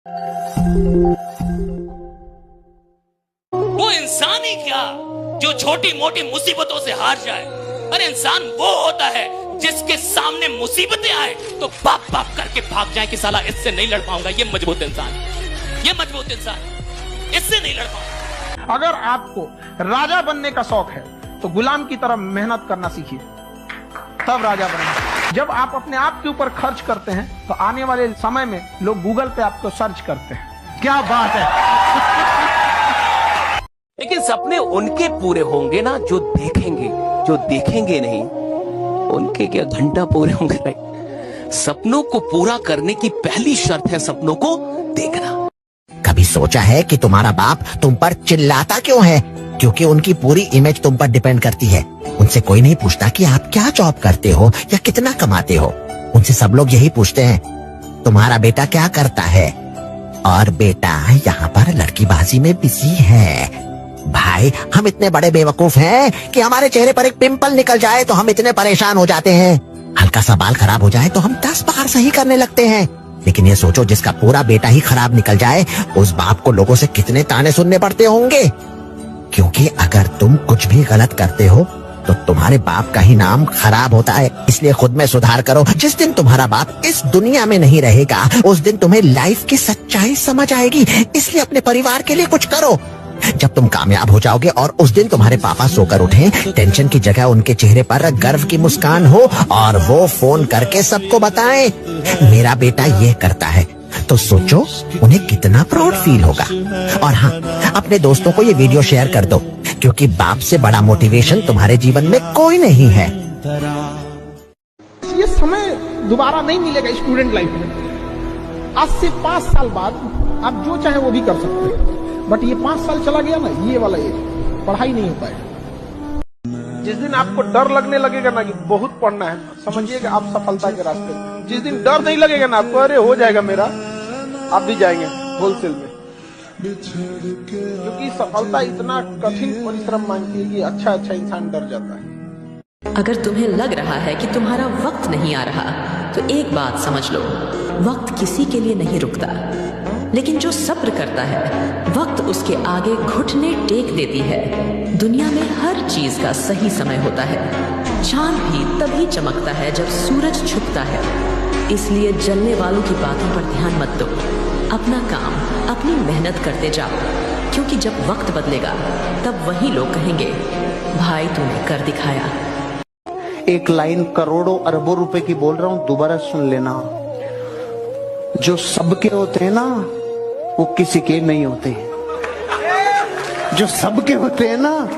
वो इंसान ही क्या जो छोटी मोटी मुसीबतों से हार जाए। अरे इंसान वो होता है जिसके सामने मुसीबतें आए तो बाप बाप करके भाग जाए कि साला इससे नहीं लड़ पाऊंगा। ये मजबूत इंसान, ये मजबूत इंसान, इससे नहीं लड़ पाऊंगा। अगर आपको राजा बनने का शौक है तो गुलाम की तरह मेहनत करना सीखिए, तब राजा बनेंगे। जब आप अपने आप के ऊपर खर्च करते हैं तो आने वाले समय में लोग गूगल पे आपको सर्च करते हैं। क्या बात है। लेकिन सपने उनके पूरे होंगे ना जो देखेंगे, जो देखेंगे नहीं उनके क्या घंटा पूरे होंगे। नहीं, सपनों को पूरा करने की पहली शर्त है सपनों को देखना। कभी सोचा है कि तुम्हारा बाप तुम पर चिल्लाता क्यों है? क्योंकि उनकी पूरी इमेज तुम पर डिपेंड करती है। उनसे कोई नहीं पूछता कि आप क्या जॉब करते हो या कितना कमाते हो। उनसे सब लोग यही पूछते हैं तुम्हारा बेटा क्या करता है, और बेटा यहाँ पर लड़कीबाजी में बिजी है। भाई हम इतने बड़े बेवकूफ हैं कि हमारे चेहरे पर एक पिंपल निकल जाए तो हम इतने परेशान हो जाते हैं। हल्का सा बाल खराब हो जाए तो हम 10 बार सही करने लगते हैं। लेकिन ये सोचो जिसका पूरा बेटा ही खराब निकल जाए, उस बाप को लोगों से कितने ताने सुनने पड़ते होंगे। क्योंकि अगर तुम कुछ भी गलत करते हो तो तुम्हारे बाप का ही नाम खराब होता है। इसलिए खुद में सुधार करो। जिस दिन तुम्हारा बाप इस दुनिया में नहीं रहेगा उस दिन तुम्हें लाइफ की सच्चाई समझ आएगी। इसलिए अपने परिवार के लिए कुछ करो। जब तुम कामयाब हो जाओगे और उस दिन तुम्हारे पापा सोकर उठें, टेंशन की जगह उनके चेहरे पर गर्व की मुस्कान हो और वो फोन करके सबको बताएं मेरा बेटा ये करता है, तो सोचो उन्हें कितना प्राउड फील होगा। और हाँ, अपने दोस्तों को ये वीडियो शेयर कर दो, क्योंकि बाप से बड़ा मोटिवेशन तुम्हारे जीवन में कोई नहीं है। ये समय दोबारा नहीं मिलेगा स्टूडेंट लाइफ में। आज से 5 साल बाद आप जो चाहे वो भी कर सकते हैं, बट ये 5 साल चला गया ना, ये वाला ये पढ़ाई नहीं हो पाएगा। जिस दिन आपको डर लगने लगेगा ना कि बहुत पढ़ना है, समझिए कि आप सफलता के रास्ते में। जिस दिन डर नहीं लगेगा ना आपको, अरे हो जाएगा मेरा, आप भी जाएंगे होलसेल में। क्योंकि सफलता इतना कठिन परिश्रम मांगती है कि अच्छा इंसान डर जाता है। अगर तुम्हें लग रहा है कि तुम्हारा वक्त नहीं आ रहा तो एक बात समझ लो, वक्त किसी के लिए नहीं रुकता, लेकिन जो सब्र करता है वक्त उसके आगे घुटने टेक देती है। दुनिया में हर चीज का सही समय होता है। चांद भी तभी चमकता है जब सूरज छुपता है। इसलिए जलने वालों की बातों पर ध्यान मत दो, अपना काम अपनी मेहनत करते जाओ, क्योंकि जब वक्त बदलेगा तब वही लोग कहेंगे भाई तूने कर दिखाया। एक लाइन करोड़ों अरबों रुपए की बोल रहा हूं, दोबारा सुन लेना। जो सबके होते हैं ना वो किसी के नहीं होते। जो सबके होते हैं ना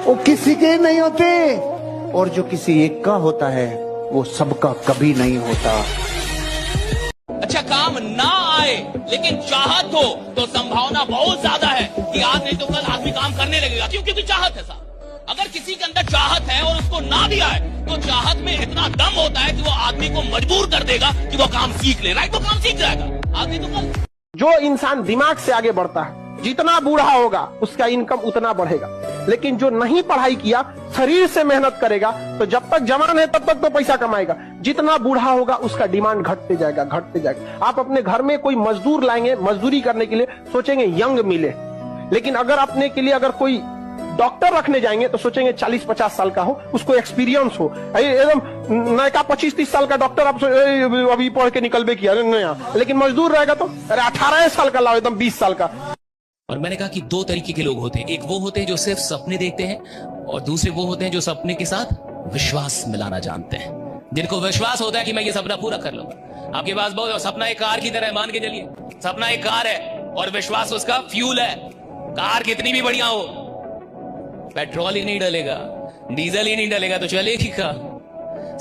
वो किसी के नहीं होते, और जो किसी एक का होता है वो सबका कभी नहीं होता। अच्छा काम ना आए लेकिन चाहत हो तो संभावना बहुत ज्यादा है कि आज नहीं तो कल आदमी काम करने लगेगा। क्यों? क्योंकि चाहत है साहब। अगर किसी के अंदर चाहत है और उसको ना भी आए तो चाहत में इतना दम होता है कि वो आदमी को मजबूर कर देगा कि वो काम सीख ले। राइट, वो काम सीख जाएगा आदमी तो कल। जो इंसान दिमाग से आगे बढ़ता है, जितना बूढ़ा होगा उसका इनकम उतना बढ़ेगा। लेकिन जो नहीं पढ़ाई किया, शरीर से मेहनत करेगा, तो जब तक जवान है तब तक तो पैसा कमाएगा। जितना बूढ़ा होगा उसका डिमांड घटते जाएगा, घटते जाएगा। आप अपने घर में कोई मजदूर लाएंगे, मजदूरी करने के लिए सोचेंगे यंग मिले, लेकिन अगर अपने के लिए अगर कोई डॉक्टर रखने जाएंगे तो सोचेंगे 40-50 साल का हो, उसको एक्सपीरियंस हो। एकदम नया 25-30 साल का डॉक्टर आप अभी पढ़ के निकल बे किया नया, लेकिन मजदूर रहेगा तो अरे 18 साल का लाओ, एकदम 20 साल का। और मैंने कहा कि 2 तरीके के लोग होते हैं। एक वो होते हैं जो सिर्फ सपने देखते हैं, और दूसरे वो होते हैं जो सपने के साथ विश्वास मिलाना जानते हैं। जिनको विश्वास होता है कि मैं ये सपना पूरा कर लूंगा। आपके पास बहुत सपना एक कार की तरह है, मान के चलिए सपना एक कार है और विश्वास उसका फ्यूल है। कार कितनी भी बढ़िया हो, पेट्रोल ही नहीं डलेगा, डीजल ही नहीं डलेगा तो चलेगी क्या?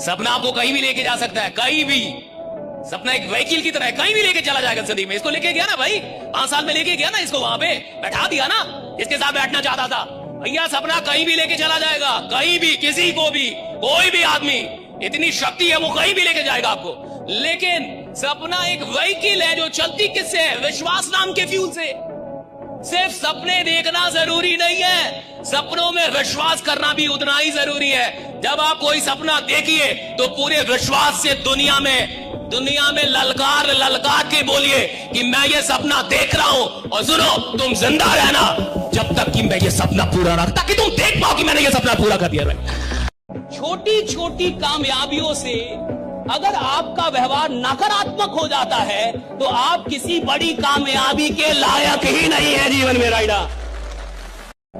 सपना आपको कहीं भी लेके जा सकता है, कहीं भी। सपना एक व्हीकल की तरह है, कहीं भी लेके चला जाएगा जिंदगी में। इसको लेके गया ना भाई, 5 साल में लेके गया ना, इसको वहां पे बैठा दिया ना, इसके साथ बैठना चाहता था भैया। सपना कहीं भी लेके चला जाएगा, कहीं भी, किसी को भी, कोई भी आदमी, इतनी शक्ति है वो कहीं भी लेके जाएगा आपको। लेकिन सपना एक व्हीकल है जो चलती किससे है? विश्वास नाम के फ्यूल से। सिर्फ सपने देखना जरूरी नहीं है, सपनों में विश्वास करना भी उतना ही जरूरी है। जब आप कोई सपना देखिए तो पूरे विश्वास से दुनिया में दुनिया में ललकार ललकार के बोलिए कि मैं ये सपना देख रहा हूं, और सुनो, तुम जिंदा रहना जब तक कि मैं ये सपना पूरा ना, ताकि तुम देख पाओ कि मैंने ये सपना पूरा कर दिया। छोटी छोटी कामयाबियों से अगर आपका व्यवहार नकारात्मक हो जाता है तो आप किसी बड़ी कामयाबी के लायक ही नहीं है जीवन में, राइडा।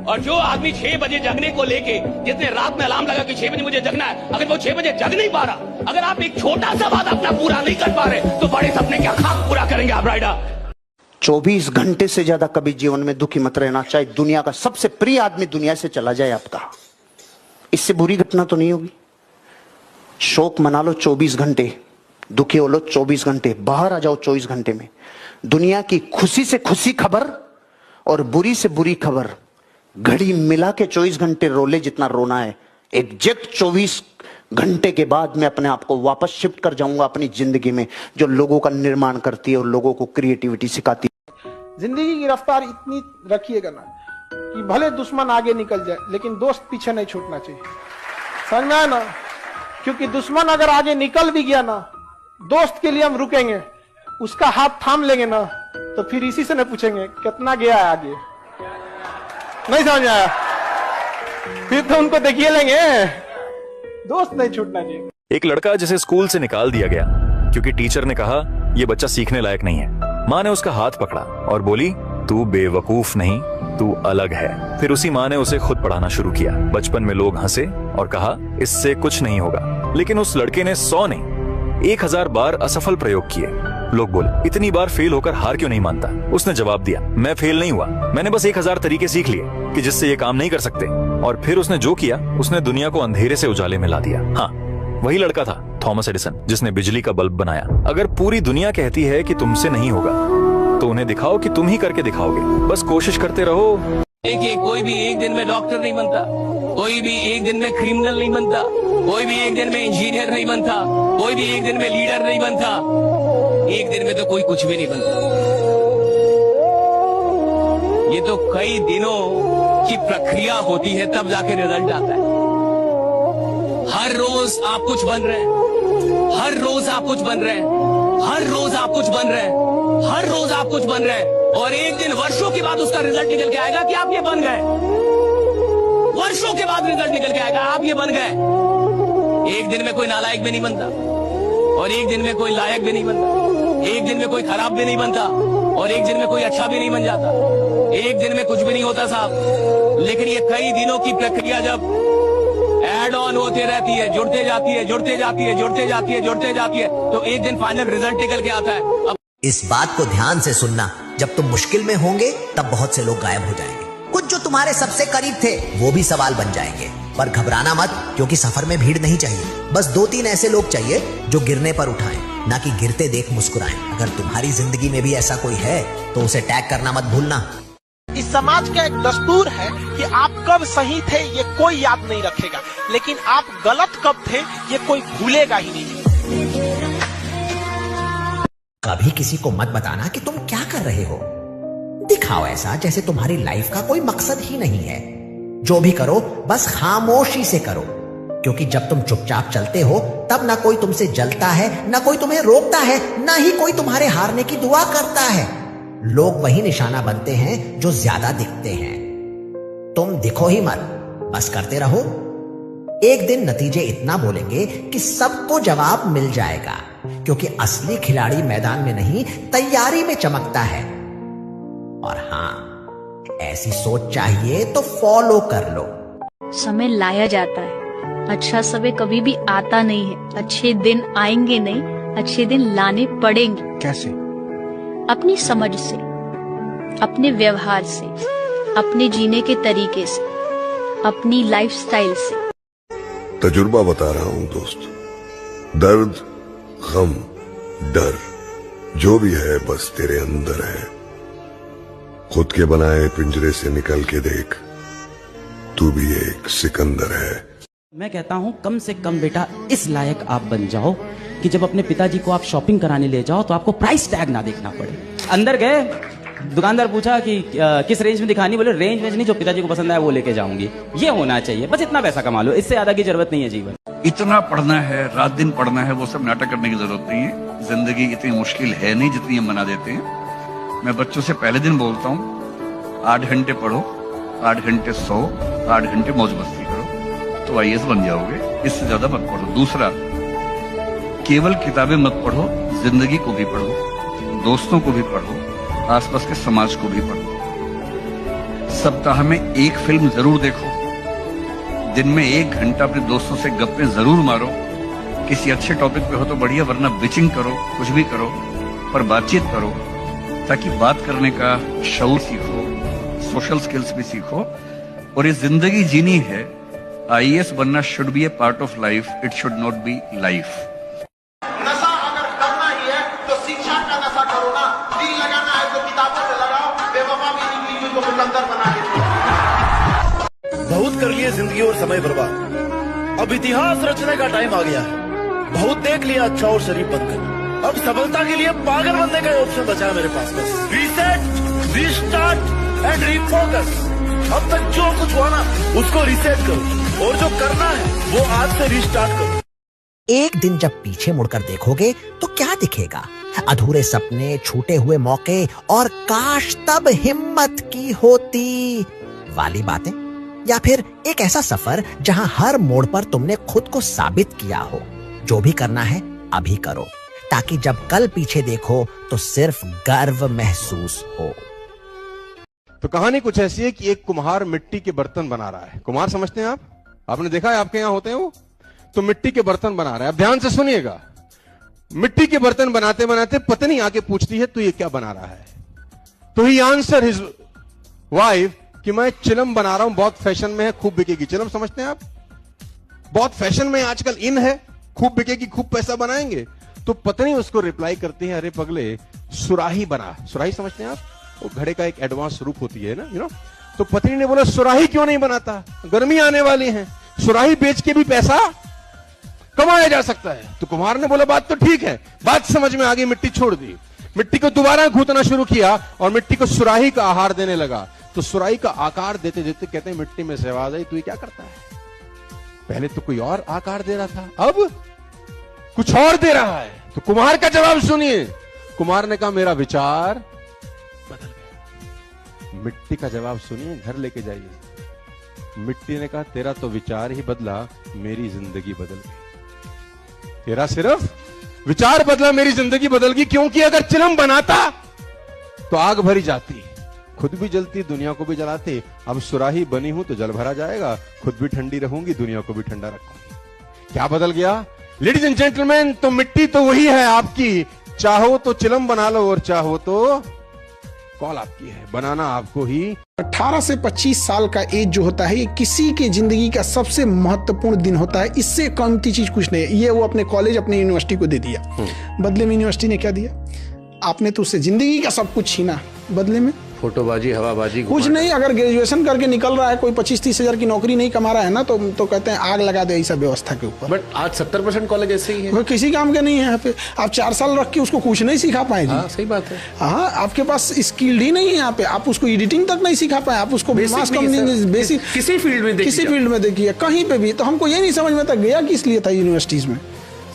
और जो आदमी 6 बजे जगने को लेके, जिसने रात में अलार्म लगा कि 6 बजे मुझे जगना है, अगर वो 6 बजे जग नहीं पा रहा, अगर आप एक छोटा सा बात अपना पूरा नहीं कर पा रहे, तो बड़े सपने क्या खाक पूरा करेंगे आप, राइडा। 24 घंटे से ज्यादा कभी जीवन में दुखी मत रहना, चाहे दुनिया का सबसे प्रिय आदमी दुनिया से चला जाए आपका, इससे बुरी घटना तो नहीं होगी। शोक मना लो 24 घंटे, दुखी हो लो 24 घंटे, बाहर आ जाओ 24 घंटे में। दुनिया की खुशी से खुशी खबर और बुरी से बुरी खबर घड़ी मिला के 24 घंटे रोले जितना रोना है, एग्जैक्ट 24 घंटे के बाद मैं अपने आप को वापस शिफ्ट कर जाऊंगा अपनी जिंदगी में, जो लोगों का निर्माण करती है और लोगों को क्रिएटिविटी सिखाती है। जिंदगी की रफ्तार इतनी रखिएगा ना कि भले दुश्मन आगे निकल जाए लेकिन दोस्त पीछे नहीं छूटना चाहिए, समझ में आया ना। क्योंकि दुश्मन अगर आगे निकल भी गया ना, दोस्त के लिए हम रुकेंगे, उसका हाथ थाम लेंगे ना, तो फिर इसी से न पूछेंगे कितना गया है आगे, नहीं समझ आया, फिर तो उनको देखिए लेंगे। दोस्त नहीं छूटना चाहिए। एक लड़का जिसे स्कूल से निकाल दिया गया क्योंकि टीचर ने कहा यह बच्चा सीखने लायक नहीं है। माँ ने उसका हाथ पकड़ा और बोली, तू बेवकूफ नहीं, तू अलग है। फिर उसी माँ ने उसे खुद पढ़ाना शुरू किया। बचपन में लोग हंसे और कहा इससे कुछ नहीं होगा, लेकिन उस लड़के ने 100 नहीं 1000 बार असफल प्रयोग किए। लोग बोले, इतनी बार फेल होकर हार क्यों नहीं मानता? उसने जवाब दिया, मैं फेल नहीं हुआ, मैंने बस 1000 तरीके सीख लिए कि जिससे ये काम नहीं कर सकते। और फिर उसने जो किया, उसने दुनिया को अंधेरे से उजाले में ला दिया। हाँ, वही लड़का था थॉमस एडिसन, जिसने बिजली का बल्ब बनाया। अगर पूरी दुनिया कहती है कि तुमसे नहीं होगा, तो उन्हें दिखाओ कि तुम ही करके दिखाओगे। बस कोशिश करते रहो। देखिए, कोई भी एक दिन में डॉक्टर नहीं बनता, कोई भी एक दिन में क्रिमिनल नहीं बनता, कोई भी एक दिन में इंजीनियर नहीं बनता, कोई भी एक दिन में लीडर नहीं बनता, एक दिन में तो कोई कुछ भी नहीं बनता। ये तो कई दिनों की प्रक्रिया होती है, तब जाके रिजल्ट आता है। हर रोज आप कुछ बन रहे हैं, हर रोज आप कुछ बन रहे हैं, हर रोज आप कुछ बन रहे हैं, हर रोज आप कुछ बन रहे हैं, और एक दिन वर्षों के बाद उसका रिजल्ट निकल के आएगा कि आप ये बन गए। वर्षों के बाद रिजल्ट निकल के आएगा, आप ये बन गए। एक दिन में कोई नालायक भी नहीं बनता, और एक दिन में कोई लायक भी नहीं बनता, एक दिन में कोई खराब भी नहीं बनता, और एक दिन में कोई अच्छा भी नहीं बन जाता। एक दिन में कुछ भी नहीं होता साहब, लेकिन ये कई दिनों की प्रक्रिया जब एड ऑन होते रहती है, जुड़ते जाती है, जुड़ते जाती है, जुड़ते जाती है, जुड़ते जाती है, तो एक दिन फाइनल रिजल्ट निकल के आता है। अब इस बात को ध्यान से सुनना, जब तुम मुश्किल में होंगे तब बहुत से लोग गायब हो जाएंगे। कुछ जो तुम्हारे सबसे करीब थे वो भी सवाल बन जाएंगे। पर घबराना मत, क्योंकि सफर में भीड़ नहीं चाहिए। बस 2-3 ऐसे लोग चाहिए जो गिरने पर उठाएं, ना कि गिरते देख मुस्कुराएं। अगर तुम्हारी जिंदगी में भी ऐसा कोई है तो उसे टैग करना मत भूलना। इस समाज का एक दस्तूर है कि आप कब सही थे ये कोई याद नहीं रखेगा, लेकिन आप गलत कब थे ये कोई भूलेगा ही नहीं। कभी किसी को मत बताना कि तुम क्या कर रहे हो। दिखाओ ऐसा जैसे तुम्हारी लाइफ का कोई मकसद ही नहीं है। जो भी करो बस खामोशी से करो, क्योंकि जब तुम चुपचाप चलते हो तब ना कोई तुमसे जलता है, ना कोई तुम्हें रोकता है, ना ही कोई तुम्हारे हारने की दुआ करता है। लोग वही निशाना बनते हैं जो ज्यादा दिखते हैं। तुम दिखो ही मत, बस करते रहो। एक दिन नतीजे इतना बोलेंगे कि सबको जवाब मिल जाएगा, क्योंकि असली खिलाड़ी मैदान में नहीं तैयारी में चमकता है। और हाँ, ऐसी सोच चाहिए तो फॉलो कर लो। समय लाया जाता है, अच्छा समय कभी भी आता नहीं है। अच्छे दिन आएंगे नहीं, अच्छे दिन लाने पड़ेंगे। कैसे? अपनी समझ से, अपने व्यवहार से, अपने जीने के तरीके से, अपनी लाइफस्टाइल से। तजुर्बा बता रहा हूं दोस्त, दर्द, गम, डर जो भी है बस तेरे अंदर है। खुद के बनाए पिंजरे से निकल के देख, तू भी एक सिकंदर है। मैं कहता हूं कम से कम बेटा इस लायक आप बन जाओ कि जब अपने पिताजी को आप शॉपिंग कराने ले जाओ तो आपको प्राइस टैग ना देखना पड़े। अंदर गए, दुकानदार पूछा कि किस रेंज में दिखानी, बोले रेंज नहीं, जो पिताजी को पसंद आया वो लेके जाऊंगी। ये होना चाहिए, बस इतना पैसा कमा लो, इससे ज्यादा की जरूरत नहीं है जीवन। इतना पढ़ना है, रात दिन पढ़ना है, वो सब नाटक करने की जरूरत नहीं है। जिंदगी इतनी मुश्किल है नहीं जितनी हम बना देते हैं। मैं बच्चों से पहले दिन बोलता हूँ 8 घंटे पढ़ो, 8 घंटे सो, 8 घंटे मौज मस्ती करो तो IAS बन जाओगे, इससे ज्यादा मत पढ़ो। दूसरा, केवल किताबें मत पढ़ो, जिंदगी को भी पढ़ो, दोस्तों को भी पढ़ो, आसपास के समाज को भी पढ़ो। सप्ताह में एक फिल्म जरूर देखो, दिन में 1 घंटा अपने दोस्तों से गप्पे जरूर मारो। किसी अच्छे टॉपिक पे हो तो बढ़िया, वरना बिचिंग करो, कुछ भी करो, पर बातचीत करो ताकि बात करने का शऊर सीखो, सोशल स्किल्स भी सीखो। और ये जिंदगी जीनी है, IAS बनना should be A part of life, it should not be life. नशा अगर करना ही है तो शिक्षा का नशा करो ना। दिल लगाना है तो किताबों से लगाओ, बेवफा भी निकली जो मुकद्दर बना के। बहुत कर लिए जिंदगी और समय बर्बाद, अब इतिहास रचने का टाइम आ गया है। बहुत देख लिया अच्छा और शरीफ बनकर, अब सफलता के लिए पागल बनने का ऑप्शन बचा है मेरे पास। बस रीसेट, रीस्टार्ट एंड रीफोकस। अब तक जो कुछ हुआ ना उसको रीसेट करो, और जो करना है वो आज से रीस्टार्ट करो। एक दिन जब पीछे मुड़कर देखोगे तो क्या दिखेगा? अधूरे सपने, छूटे हुए मौके और काश तब हिम्मत की होती वाली बातें, या फिर एक ऐसा सफर जहां हर मोड़ पर तुमने खुद को साबित किया हो। जो भी करना है अभी करो, ताकि जब कल पीछे देखो तो सिर्फ गर्व महसूस हो। तो कहानी कुछ ऐसी है कि एक कुम्हार मिट्टी के बर्तन बना रहा है। कुम्हार समझते हैं आप? आपने देखा है आपके यहां होते हैं वो? तो मिट्टी के बर्तन बना रहा है। अब ध्यान से सुनिएगा। मिट्टी के बर्तन बनाते बनाते पत्नी आके पूछती है, तू ये क्या बना रहा है? तो ही आंसर हिज वाइफ कि मैं चिलम बना रहा हूं, बहुत फैशन में है, खूब बिकेगी। चिलम समझते हैं आप? बहुत फैशन में आजकल इन है, खूब बिकेगी, खूब पैसा बनाएंगे। तो पत्नी उसको रिप्लाई करती है, अरे पगले सुराही बना। सुराही समझते हैं आप? वो घड़े का एक एडवांस रूप होती है ना, यू नो। तो पत्नी ने बोला, सुराही क्यों नहीं बनाता? गर्मी आने वाली है, सुराही बेच के भी पैसा कमाया जा सकता है। तो कुम्हार ने बोला, बात तो ठीक है। बात समझ में आ गई, मिट्टी छोड़ दी, मिट्टी को दोबारा गूंथना शुरू किया और मिट्टी को सुराही का आहार देने लगा। तो सुराही का आकार देते देते कहते हैं, मिट्टी में से आवाज आई, तू ये क्या करता है? पहले तो कोई और आकार दे रहा था, अब कुछ और दे रहा है। तो कुम्हार का जवाब सुनिए। कुम्हार ने कहा, मेरा विचार बदल गया। मिट्टी का जवाब सुनिए, घर लेके जाइए। मिट्टी ने कहा, तेरा तो विचार ही बदला, मेरी जिंदगी बदल गई। तेरा सिर्फ विचार बदला, मेरी जिंदगी बदल गई। क्योंकि अगर चिलम बनाता तो आग भरी जाती, खुद भी जलती, दुनिया को भी जलाती। अब सुराही बनी हूं तो जल भरा जाएगा, खुद भी ठंडी रहूंगी, दुनिया को भी ठंडा रखूंगी। क्या बदल गया? लेडीज एंड जेंटलमैन, तो मिट्टी तो वही है आपकी। चाहो तो चिलम बना लो और चाहो तो कॉल आपकी है, बनाना आपको ही। 18 से 25 साल का एज जो होता है, ये किसी की जिंदगी का सबसे महत्वपूर्ण दिन होता है। इससे कीमती चीज कुछ नहीं है। ये वो अपने कॉलेज, अपने यूनिवर्सिटी को दे दिया, बदले में यूनिवर्सिटी ने क्या दिया? आपने तो उससे जिंदगी का सब कुछ छीना, बदले में फोटोबाजी, हवाबाजी, कुछ नहीं। अगर ग्रेजुएशन करके निकल रहा है, कोई 25-30 हजार की नौकरी नहीं कमा रहा है ना, तो कहते हैं आग लगा दे ऐसा व्यवस्था के ऊपर। बट आज 70% कॉलेज ऐसे ही है, किसी काम के नहीं है यहाँ पे। आप 4 साल रख के उसको कुछ नहीं सिखा पाए। हाँ, सही बात है। हाँ, आपके पास स्किल्ड ही नहीं है यहाँ पे। आप उसको एडिटिंग तक नहीं सिखा पाए, आप उसको बेसिक किसी फील्ड में देखिए, कहीं पे भी। तो हमको ये नहीं समझ में आता गया किस लिए था यूनिवर्सिटीज में।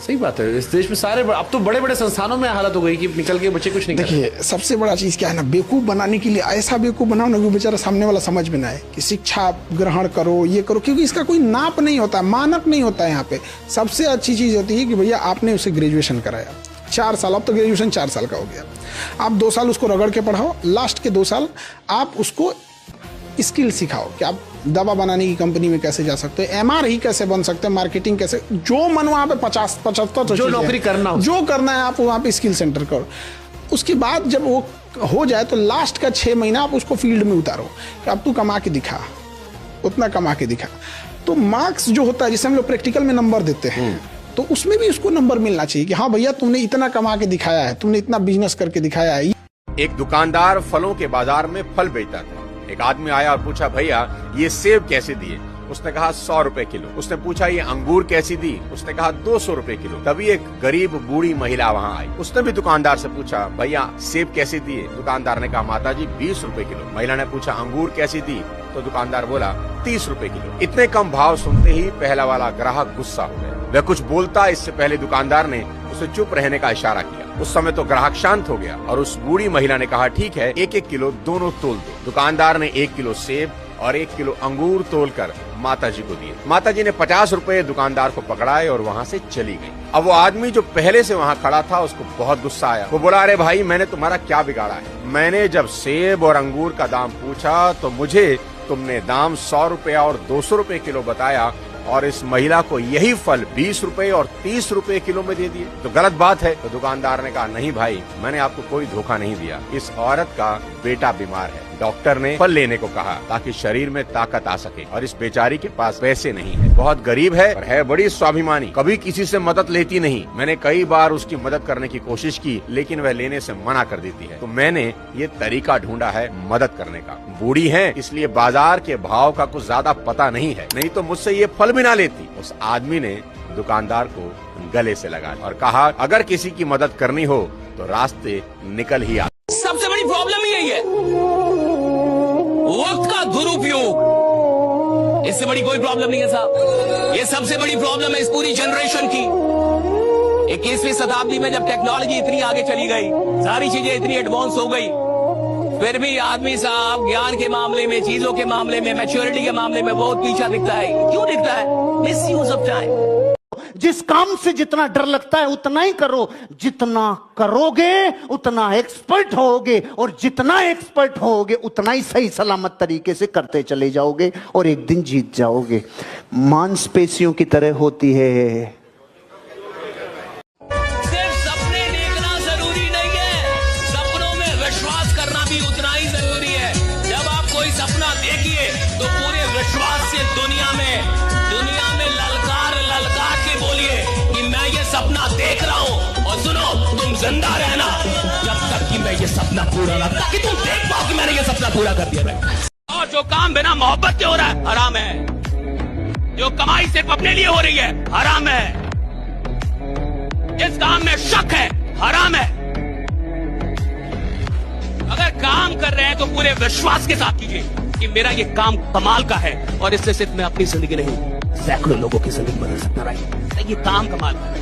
सही बात है। इस देश में सारे, अब तो बड़े बड़े संस्थानों में हालत हो गई कि निकल के बच्चे कुछ नहीं कर रहे। देखिए, सबसे बड़ा चीज क्या है ना, बेवकूफ बनाने के लिए ऐसा बेवकूफ बनाओ ना कि बेचारा सामने वाला समझ में ना आए कि शिक्षा ग्रहण करो, ये करो, क्योंकि इसका कोई नाप नहीं होता, मानक नहीं होता है यहाँ पे। सबसे अच्छी चीज होती है कि भैया आपने उसे ग्रेजुएशन कराया 4 साल, अब तो ग्रेजुएशन 4 साल का हो गया। आप 2 साल उसको रगड़ के पढ़ाओ, लास्ट के 2 साल आप उसको स्किल सिखाओ कि आप दवा बनाने की कंपनी में कैसे जा सकते हैं, MRE कैसे बन सकते हैं, मार्केटिंग कैसे, जो मन वहाँ पे 50-75 जो नौकरी करना हो, जो करना है आप वहाँ पे स्किल सेंटर करो। उसके बाद जब वो हो जाए तो लास्ट का 6 महीना आप उसको फील्ड में उतारो कि अब तू कमा के दिखा, उतना कमा के दिखा। तो मार्क्स जो होता है, जिसे हम लोग प्रैक्टिकल में नंबर देते हैं, तो उसमें भी उसको नंबर मिलना चाहिए कि हाँ भैया तुमने इतना कमा के दिखाया है, तुमने इतना बिजनेस करके दिखाया है। एक दुकानदार फलों के बाजार में फल बेचता था। एक आदमी आया और पूछा, भैया ये सेब कैसे दिए? उसने कहा 100 रुपए किलो। उसने पूछा, ये अंगूर कैसी दी? उसने कहा 200 रुपए किलो। तभी एक गरीब बूढ़ी महिला वहाँ आई। उसने भी दुकानदार से पूछा, भैया सेब कैसे दिए? दुकानदार ने कहा, माता जी 20 रुपए किलो। महिला ने पूछा, अंगूर कैसी दी? तो दुकानदार बोला 30 रुपए किलो। इतने कम भाव सुनते ही पहला वाला ग्राहक गुस्सा हो गया। वह कुछ बोलता इससे पहले दुकानदार ने उसे चुप रहने का इशारा किया। उस समय तो ग्राहक शांत हो गया और उस बूढ़ी महिला ने कहा, ठीक है, 1-1 किलो दोनों तोल दो। दुकानदार ने 1 किलो सेब और 1 किलो अंगूर तोलकर माताजी को दिए। माताजी ने 50 रुपए दुकानदार को पकड़ाए और वहाँ से चली गई। अब वो आदमी जो पहले से वहाँ खड़ा था, उसको बहुत गुस्सा आया। वो बोला, अरे भाई, मैंने तुम्हारा क्या बिगाड़ा है? मैंने जब सेब और अंगूर का दाम पूछा तो मुझे तुमने दाम 100 रुपए और 200 रुपए किलो बताया और इस महिला को यही फल 20 रुपए और 30 रुपए किलो में दे दिए, तो गलत बात है। तो दुकानदार ने कहा, नहीं भाई, मैंने आपको कोई धोखा नहीं दिया। इस औरत का बेटा बीमार है, डॉक्टर ने फल लेने को कहा ताकि शरीर में ताकत आ सके और इस बेचारी के पास पैसे नहीं है, बहुत गरीब है और है बड़ी स्वाभिमानी, कभी किसी से मदद लेती नहीं। मैंने कई बार उसकी मदद करने की कोशिश की लेकिन वह लेने से मना कर देती है, तो मैंने ये तरीका ढूंढा है मदद करने का। बूढ़ी है इसलिए बाजार के भाव का कुछ ज्यादा पता नहीं है, नहीं तो मुझसे ये फल भी ना लेती। उस आदमी ने दुकानदार को गले से लगा और कहा, अगर किसी की मदद करनी हो तो रास्ते निकल ही आते। सबसे बड़ी प्रॉब्लम यही है, वक्त का दुरुपयोग। इससे बड़ी कोई प्रॉब्लम नहीं है साहब, ये सबसे बड़ी प्रॉब्लम है इस पूरी जनरेशन की। 21वीं शताब्दी में जब टेक्नोलॉजी इतनी आगे चली गई, सारी चीजें इतनी एडवांस हो गई, फिर भी आदमी साहब ज्ञान के मामले में, चीजों के मामले में, मैच्योरिटी के मामले में बहुत पीछा दिखता है। क्यों दिखता है? Misuse of time. जिस काम से जितना डर लगता है उतना ही करो, जितना करोगे उतना एक्सपर्ट होगे और जितना एक्सपर्ट होगे उतना ही सही सलामत तरीके से करते चले जाओगे और एक दिन जीत जाओगे। मांसपेशियों की तरह होती है। सिर्फ सपने देखना जरूरी नहीं है, सपनों में विश्वास करना भी उतना ही जरूरी है। जब आप कोई सपना देखिए तो पूरे विश्वास से दुनिया में ललकार के बोलिए कि मैं ये सपना देख रहा हूं। और सुनो, तुम जिंदा रहना जब तक कि मैं ये सपना पूरा ना, ताकि तुम देख पाओ कि मैंने ये सपना पूरा कर दिया है। और जो काम बिना मोहब्बत के हो रहा है हराम है, जो कमाई सिर्फ अपने लिए हो रही है हराम है, जिस काम में शक है हराम है। अगर काम कर रहे हैं तो पूरे विश्वास के साथ कीजिए कि मेरा ये काम कमाल का है और इससे सिर्फ मैं अपनी जिंदगी नहीं, सैकड़ों लोगों की जिंदगी बदल सकता है। ये काम कमाल का है।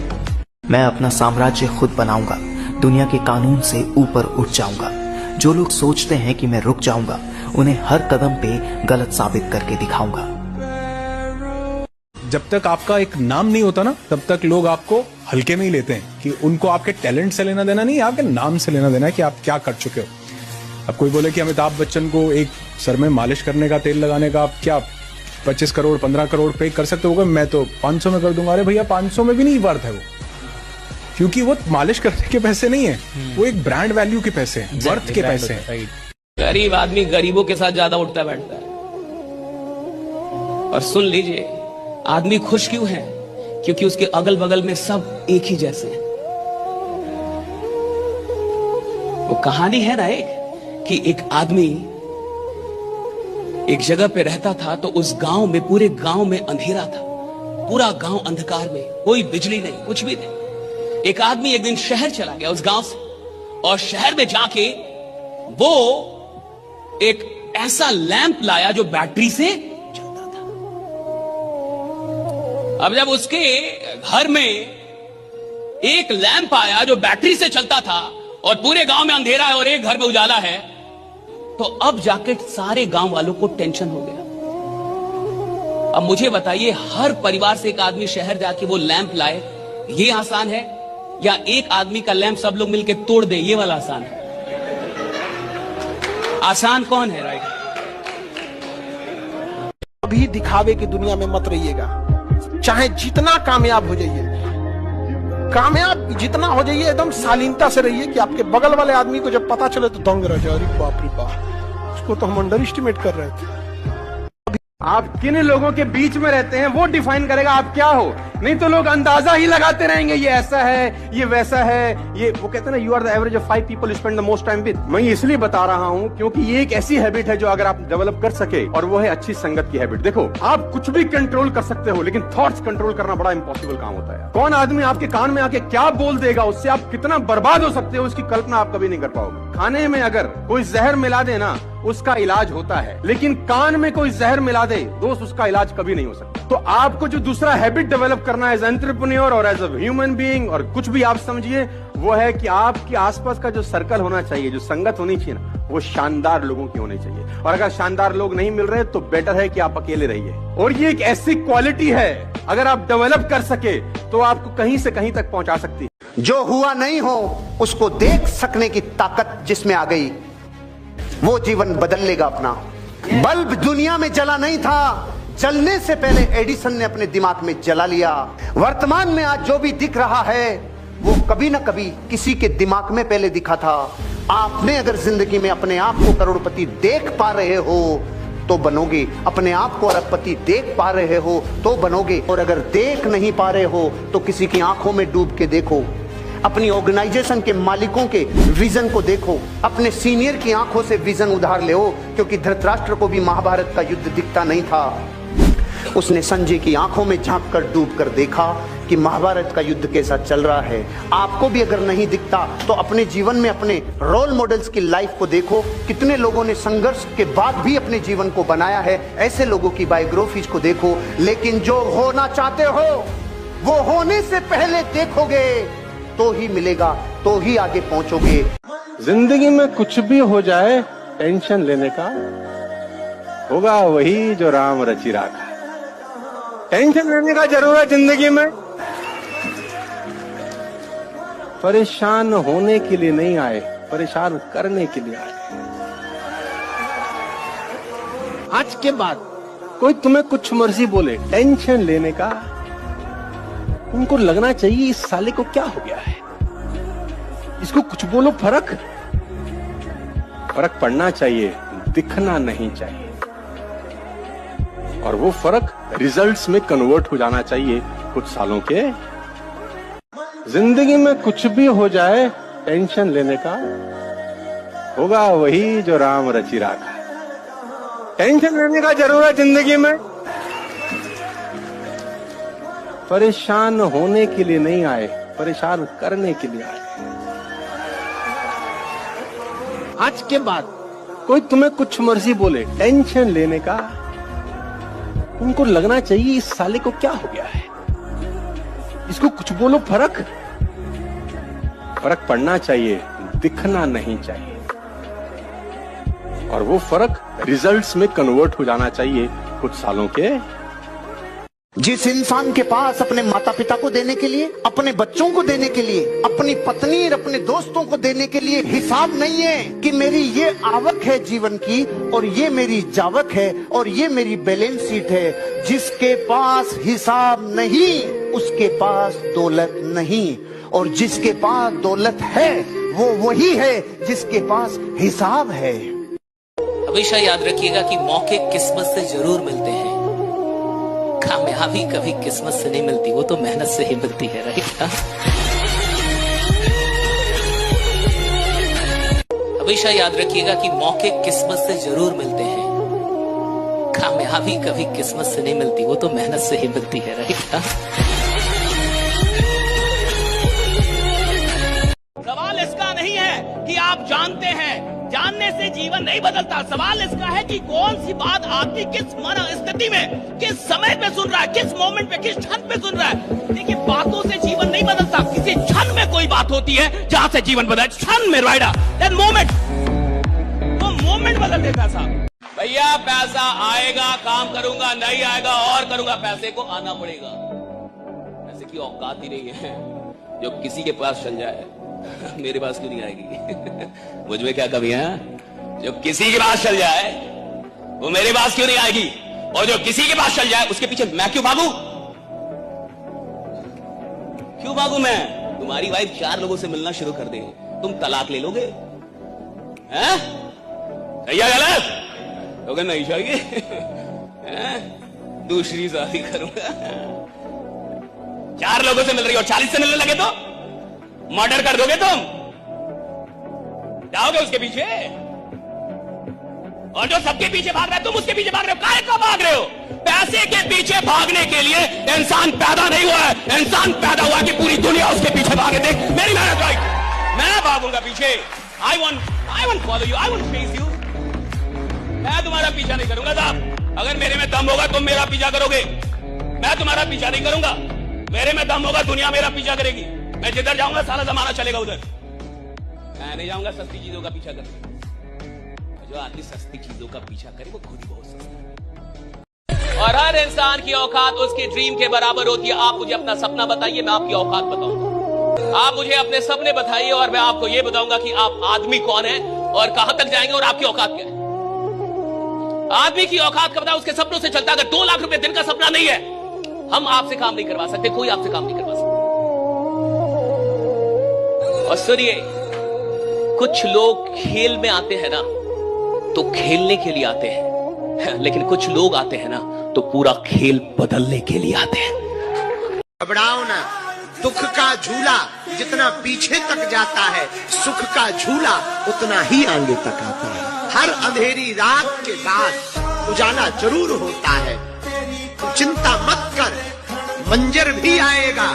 मैं अपना साम्राज्य खुद बनाऊंगा, दुनिया के कानून से ऊपर उठ जाऊंगा। जो लोग सोचते हैं कि मैं रुक जाऊंगा, उन्हें हर कदम पे गलत साबित करके दिखाऊंगा। जब तक आपका एक नाम नहीं होता ना, तब तक लोग आपको हल्के में ही लेते हैं कि उनको आपके टैलेंट से लेना देना नहीं है, आपके नाम से लेना देना है कि आप क्या कर चुके हो। अब कोई बोले कि अमिताभ बच्चन को एक सर में मालिश करने का, तेल लगाने का, आप क्या 25 करोड़ 15 करोड़ पे कर सकते हो? मैं तो 500 में कर दूंगा। अरे भैया, 500 में भी नहीं वर्थ है वो, क्योंकि वो मालिश करने के पैसे नहीं है, वो एक ब्रांड वैल्यू के पैसे हैं, वर्थ के पैसे हैं। गरीब आदमी गरीबों के साथ ज्यादा उठता बैठता है। और सुन लीजिए, आदमी खुश क्यों है? क्योंकि उसके अगल बगल में सब एक ही जैसे हैं। वो कहानी है ना एक, कि एक आदमी एक जगह पे रहता था, तो उस गांव में, पूरे गांव में अंधेरा था, पूरा गांव अंधकार में, कोई बिजली नहीं, कुछ भी नहीं। एक आदमी एक दिन शहर चला गया उस गांव से, और शहर में जाके वो एक ऐसा लैंप लाया जो बैटरी से चलता था। अब जब उसके घर में एक लैंप आया जो बैटरी से चलता था और पूरे गांव में अंधेरा है और एक घर में उजाला है, तो अब जाके सारे गांव वालों को टेंशन हो गया। अब मुझे बताइए, हर परिवार से एक आदमी शहर जाके वो लैंप लाए, ये आसान है, या एक आदमी का लैंप सब लोग मिलके तोड़ दे, ये वाला आसान है? आसान कौन है? राइट। अभी दिखावे की दुनिया में मत रहिएगा। चाहे जितना कामयाब हो जाइए, कामयाब जितना हो जाइए, एकदम शालीनता से रहिए कि आपके बगल वाले आदमी को जब पता चले तो दंग रह जाए, अरे बाप रे बाप, उसको तो हम अंडर एस्टिमेट कर रहे थे। आप किन लोगों के बीच में रहते हैं वो डिफाइन करेगा आप क्या हो। नहीं तो लोग अंदाजा ही लगाते रहेंगे, ये ऐसा है, ये वैसा है, ये वो कहते हैं ना, you are the average of 5 people spend the most time with. मैं इसलिए बता रहा हूं क्योंकि ये एक ऐसी हैबिट है जो अगर आप डेवलप कर सके, और वो है अच्छी संगत की हैबिट। देखो, आप कुछ भी कंट्रोल कर सकते हो, लेकिन थॉट्स कंट्रोल करना बड़ा इंपॉसिबल काम होता है। कौन आदमी आपके कान में आके क्या बोल देगा, उससे आप कितना बर्बाद हो सकते हो, उसकी कल्पना आप कभी नहीं कर पाओगे। खाने में अगर कोई जहर मिला देना उसका इलाज होता है, लेकिन कान में कोई जहर मिला दे दोस्त, उसका इलाज कभी नहीं हो सकता। तो आपको जो दूसरा हैबिट डेवलप करना है एज एंटरप्रेन्योर और एज अ ह्यूमन बीइंग, और कुछ भी आप समझिए, वो है कि आपके आसपास का जो सर्कल होना चाहिए, जो संगत होनी चाहिए ना, वो शानदार लोगों की होनी चाहिए। और अगर शानदार लोग नहीं मिल रहे तो बेटर है कि आप अकेले रहिए। और ये एक ऐसी क्वालिटी है, अगर आप डेवलप कर सके तो आपको कहीं से कहीं तक पहुंचा सकती है। जो हुआ नहीं हो उसको देख सकने की ताकत जिसमें आ गई, वो जीवन बदल लेगा अपना। बल्ब दुनिया में जला नहीं था, जलने से पहले एडिसन ने अपने दिमाग में जला लिया। वर्तमान में आज जो भी दिख रहा है वो कभी ना कभी किसी के दिमाग में पहले दिखा था। आपने अगर जिंदगी में अपने आप को करोड़पति देख पा रहे हो तो बनोगे, अपने आप को अरबपति देख पा रहे हो तो बनोगे, और अगर देख नहीं पा रहे हो तो किसी की आंखों में डूब के देखो, अपनी ऑर्गेनाइजेशन के मालिकों के विजन को देखो, अपने सीनियर की आंखों से विजन उधार ले, क्योंकि धृतराष्ट्र को भी महाभारत का युद्ध दिखता नहीं था। उसने संजय की आंखों में झांक कर डूब कर देखा कि महाभारत का युद्ध कैसा चल रहा है। आपको भी अगर नहीं दिखता तो अपने जीवन में अपने रोल मॉडल्स की लाइफ को देखो, कितने लोगों ने संघर्ष के बाद भी अपने जीवन को बनाया है, ऐसे लोगों की बायोग्राफीज को देखो। लेकिन जो होना चाहते हो वो होने से पहले देखोगे तो ही मिलेगा, तो ही आगे पहुंचोगे। जिंदगी में कुछ भी हो जाए, टेंशन लेने का होगा वही जो राम रचि राखा। टेंशन लेने का जरूरत जिंदगी में, परेशान होने के लिए नहीं आए, परेशान करने के लिए आए। आज के बाद कोई तुम्हें कुछ मर्जी बोले, टेंशन लेने का, उनको लगना चाहिए इस साले को क्या हो गया है, इसको कुछ बोलो, फर्क पड़ना चाहिए, दिखना नहीं चाहिए। और वो फर्क रिजल्ट्स में कन्वर्ट हो जाना चाहिए कुछ सालों के। जिंदगी में कुछ भी हो जाए, टेंशन लेने का होगा वही जो राम रचि राखा। टेंशन लेने का जरूरत जिंदगी में, परेशान होने के लिए नहीं आए, परेशान करने के लिए आए। आज के बाद कोई तुम्हें कुछ मर्जी बोले, टेंशन लेने का, उनको लगना चाहिए इस साले को क्या हो गया है, इसको कुछ बोलो, फर्क पड़ना चाहिए, दिखना नहीं चाहिए। और वो फर्क रिजल्ट्स में कन्वर्ट हो जाना चाहिए कुछ सालों के। जिस इंसान के पास अपने माता पिता को देने के लिए, अपने बच्चों को देने के लिए, अपनी पत्नी और अपने दोस्तों को देने के लिए हिसाब नहीं है कि मेरी ये आवक है जीवन की और ये मेरी जावक है और ये मेरी बैलेंस शीट है, जिसके पास हिसाब नहीं उसके पास दौलत नहीं, और जिसके पास दौलत है वो वही है जिसके पास हिसाब है। हमेशा याद रखिएगा कि मौके किस्मत से जरूर मिलते हैं, कामयाबी कभी किस्मत से नहीं मिलती, वो तो मेहनत से ही मिलती है, राइट? हमेशा याद रखिएगा कि मौके किस्मत से जरूर मिलते हैं, कामयाबी कभी किस्मत से नहीं मिलती, वो तो मेहनत से ही मिलती है, राइट? सवाल इसका नहीं है कि आप जानते हैं, जानने से जीवन नहीं बदलता। सवाल इसका है कि कौन सी बात आदमी किस मन स्थिति में, किस समय पे सुन रहा है, किस मोमेंट पे, किस क्षण पे सुन रहा है। देखिए, बातों से जीवन नहीं बदलता, किसी क्षण में कोई बात होती है जहां से जीवन बदला, क्षण में, राइट? दैट मोमेंट, वो मोमेंट बदल देता है साहब। भैया पैसा आएगा, काम करूंगा, नहीं आएगा और करूंगा, पैसे को आना पड़ेगा। पैसे की औकात ही नहीं है, जो किसी के पास चल जाए मेरे पास क्यों नहीं आएगी? मुझ में क्या कमी है? जो किसी के पास चल जाए वो मेरे पास क्यों नहीं आएगी, और जो किसी के पास चल जाए उसके पीछे मैं क्यों भागूं? क्यों भागूं मैं? तुम्हारी वाइफ 4 लोगों से मिलना शुरू कर दे, तुम तलाक ले लोगे? हैं? सही है गलत? लोगे नहीं चाहिए? दूसरी शादी करूंगा। 4 लोगों से मिल रही हो, 40 से मिलने लगे तो मर्डर कर दोगे तुम, जाओगे उसके पीछे। और जो सबके पीछे भाग रहा है तुम उसके पीछे भाग रहे हो, काहे का भाग रहे हो? पैसे के पीछे भागने के लिए इंसान पैदा नहीं हुआ है, इंसान पैदा हुआ कि पूरी दुनिया उसके पीछे भागे। देख मेरी मेहनत, राइट? मैं भागूंगा पीछे। I won't follow you, I won't chase you, नहीं करूंगा साहब। अगर मेरे में दम होगा तुम मेरा पीछा करोगे, मैं तुम्हारा पीछा नहीं करूंगा। मेरे में दम होगा दुनिया मेरा पीछा करेगी। मैं जिधर जाऊंगा सारा जमाना चलेगा उधर। मैं नहीं जाऊंगा सस्ती चीजों का पीछा करने। जो आदमी सस्ती चीजों का पीछा करे वो खुद ही बहुत सस्ता है। और हर इंसान की औकात उसके ड्रीम के बराबर होती है। आप मुझे अपना सपना बताइए, मैं आपकी औकात बताऊंगा। आप मुझे अपने सपने बताइए और मैं आपको यह बताऊंगा कि आप आदमी कौन है और कहां तक जाएंगे और आपकी औकात क्या है। आदमी की औकात का पता उसके सपनों से चलता। अगर 2 लाख रुपए दिन का सपना नहीं है, हम आपसे काम नहीं करवा सकते, कोई आपसे काम नहीं करवा सकता। और सुनिए, कुछ लोग खेल में आते हैं ना तो खेलने के लिए आते हैं, लेकिन कुछ लोग आते हैं ना तो पूरा खेल बदलने के लिए आते हैं। घबराओ ना, दुख का झूला जितना पीछे तक जाता है, सुख का झूला उतना ही आगे तक आता है। हर अंधेरी रात के बाद उजाला जरूर होता है। तो चिंता मत कर, मंजर भी आएगा,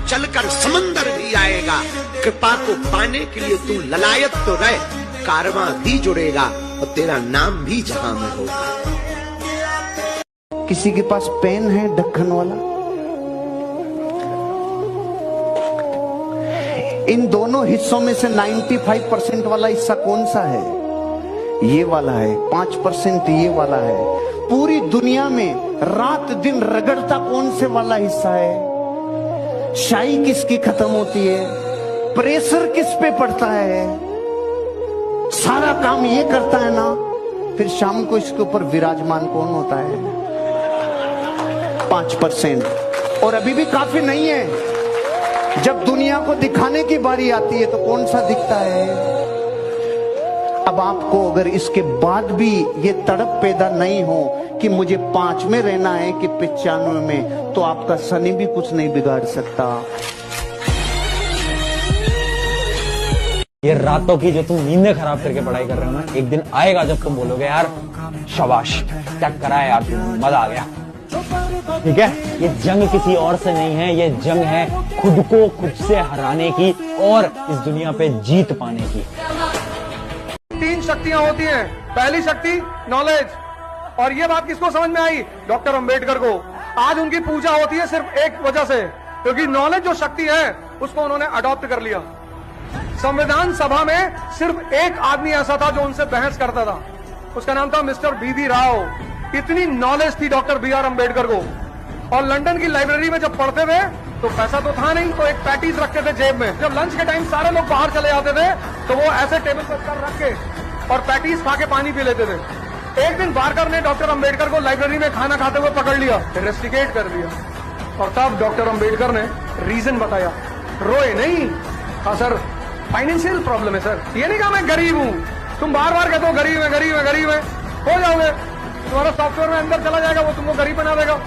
चलकर समंदर भी आएगा। कृपा को पाने के लिए तू ललायत तो रहे, कारवां भी जुड़ेगा और तेरा नाम भी जहां में होगा। किसी के पास पेन है ढक्कन वाला? इन दोनों हिस्सों में से 95% वाला हिस्सा कौन सा है? ये वाला है। 5% ये वाला है। पूरी दुनिया में रात दिन रगड़ता कौन से वाला हिस्सा है? शाई किसकी खत्म होती है? प्रेशर किस पे पड़ता है? सारा काम ये करता है ना, फिर शाम को इसके ऊपर विराजमान कौन होता है? 5%। और अभी भी काफी नहीं है। जब दुनिया को दिखाने की बारी आती है तो कौन सा दिखता है? अब आपको अगर इसके बाद भी ये तड़प पैदा नहीं हो कि मुझे 5 में रहना है कि 95 में, तो आपका शनि भी कुछ नहीं बिगाड़ सकता। ये रातों की जो तुम नींदें खराब करके पढ़ाई कर रहे हो ना, एक दिन आएगा जब तुम बोलोगे यार शाबाश, क्या करा है यार तुमने, मजा आ गया। ठीक है, ये जंग किसी और से नहीं है, ये जंग है खुद को खुद से हराने की और इस दुनिया पे जीत पाने की। 3 शक्तियां होती हैं। पहली शक्ति नॉलेज। और ये बात किसको समझ में आई? डॉक्टर अंबेडकर को। आज उनकी पूजा होती है सिर्फ एक वजह से, क्योंकि नॉलेज जो शक्ति है उसको उन्होंने अडॉप्ट कर लिया। संविधान सभा में सिर्फ एक आदमी ऐसा था जो उनसे बहस करता था, उसका नाम था मिस्टर बीबी राव। इतनी नॉलेज थी डॉक्टर बी आर अम्बेडकर को। और लंदन की लाइब्रेरी में जब पढ़ते थे तो पैसा तो था नहीं, तो एक पैटीज रखते थे जेब में। जब लंच के टाइम सारे लोग बाहर चले जाते थे तो वो ऐसे टेबल पर सर रख के और पैटीज खा के पानी पी लेते थे। एक दिन बारकर ने डॉक्टर अंबेडकर को लाइब्रेरी में खाना खाते हुए पकड़ लिया, इन्वेस्टिगेट कर दिया। और तब डॉक्टर अंबेडकर ने रीजन बताया। रोए नहीं, हाँ सर फाइनेंशियल प्रॉब्लम है सर। ये नहीं कहा मैं गरीब हूँ। तुम बार बार कहते हो गरीब है गरीब है गरीब है, हो जाओगे, तुम्हारा सॉफ्टवेयर में अंदर चला जाएगा, वो तुमको गरीब बना देगा।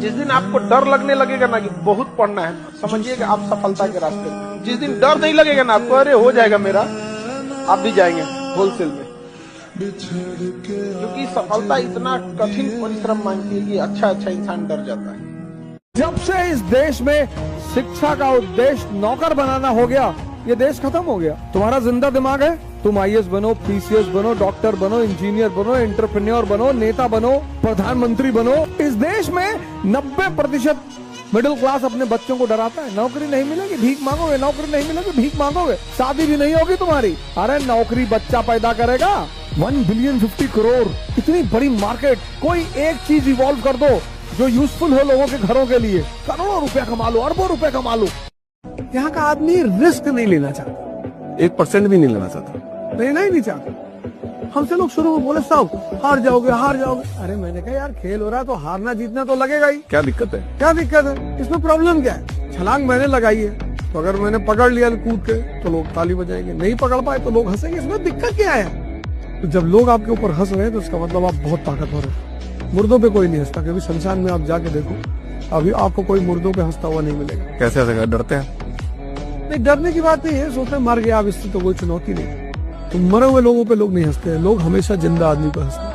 जिस दिन आपको डर लगने लगेगा ना कि बहुत पढ़ना है, समझिए कि आप सफलता के रास्ते में। जिस दिन डर नहीं लगेगा ना आपको, अरे हो जाएगा मेरा, आप भी जाएंगे होलसेल में। क्योंकि सफलता इतना कठिन परिश्रम मांगती है कि अच्छा इंसान डर जाता है। जब से इस देश में शिक्षा का उद्देश्य नौकर बनाना हो गया, ये देश खत्म हो गया। तुम्हारा जिंदा दिमाग है, तुम आईएएस बनो, पीसीएस बनो, डॉक्टर बनो, इंजीनियर बनो, एंटरप्रेन्योर बनो, नेता बनो, प्रधानमंत्री बनो। इस देश में 90% मिडिल क्लास अपने बच्चों को डराता है, नौकरी नहीं मिलेगी भीख मांगोगे, नौकरी नहीं मिलेगी भीख मांगोगे, शादी भी नहीं होगी तुम्हारी। अरे नौकरी बच्चा पैदा करेगा। 1 बिलियन 50 करोड़, इतनी बड़ी मार्केट। कोई एक चीज इवॉल्व कर दो जो यूजफुल हो लोगों के घरों के लिए, करोड़ों रुपया कमा लो, अरबों रुपए कमा लो। यहाँ का आदमी रिस्क नहीं लेना चाहता, 1% भी नहीं लेना चाहता, लेना ही नहीं चाहता। हमसे लोग शुरू में बोले साहब हार जाओगे हार जाओगे। अरे मैंने कहा यार खेल हो रहा है तो हारना जीतना तो लगेगा ही। क्या दिक्कत है? क्या दिक्कत है? इसमें प्रॉब्लम क्या है? छलांग मैंने लगाई है, तो अगर मैंने पकड़ लिया कूद के तो लोग ताली बजाएंगे, नहीं पकड़ पाए तो लोग हंसेंगे। इसमें दिक्कत क्या है? तो जब लोग आपके ऊपर हंस रहे हैं तो इसका मतलब आप बहुत ताकतवर है। मुर्दों पे कोई नहीं हंसता, क्योंकि शमशान में आप जाके देखो अभी आपको कोई मुर्दों पे हंसता हुआ नहीं मिलेगा। कैसे हंसेगा? डरते हैं? नहीं, डरने की बात नहीं है, सोचते मर गया अब इससे तो कोई चुनौती नहीं। तो मरे हुए लोगों पे लोग नहीं हंसते हैं, लोग हमेशा जिंदा आदमी पे हंसते हैं।